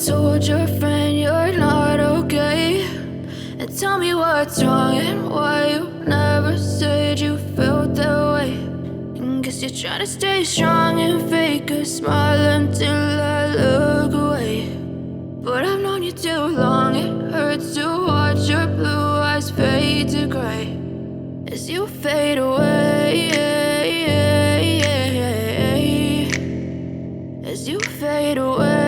told your friend you're not okay, and tell me what's wrong and why you never said you felt that way. And guess you're trying to stay strong and fake a smile until I look away. But I've known you too long, it hurts to watch your blue eyes fade to gray as you fade away, as you fade away.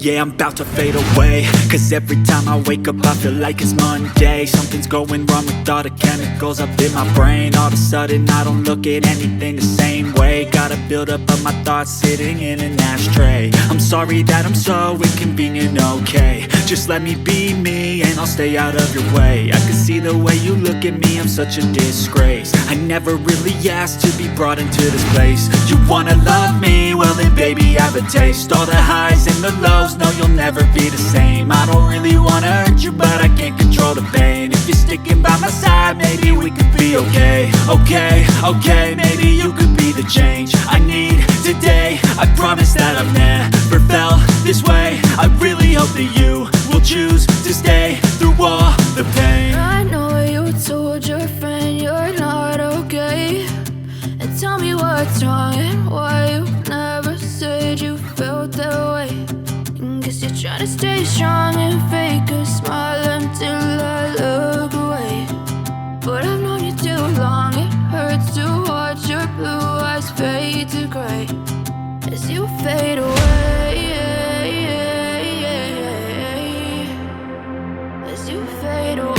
Yeah, I'm about to fade away, cause every time I wake up I feel like it's Monday. Something's going wrong with all the chemicals up in my brain. All of a sudden I don't look at anything the same way. Got a buildup of my thoughts sitting in an ashtray. I'm sorry that I'm so inconvenient, okay. Just let me be me and I'll stay out of your way. I can see the way you look at me, I'm such a disgrace. I never really asked to be brought into this place. You wanna love me? Well then baby I have a taste. All the highs and the lows, no you'll never be the same. I don't really wanna hurt you but I can't control the pain. If you're sticking by my side maybe we could be okay. Okay, maybe you could be the change I need today. I promise that I've never felt this way. I really hope that you will choose to stay through all the pain. I know you told your friend you're not okay, and tell me what's wrong and why you never said you felt that way. And guess you're trying to stay strong and fake a smile until I look away. But I've known you too long, it hurts to watch your blue eyes fade to gray as you fade away, as you fade away.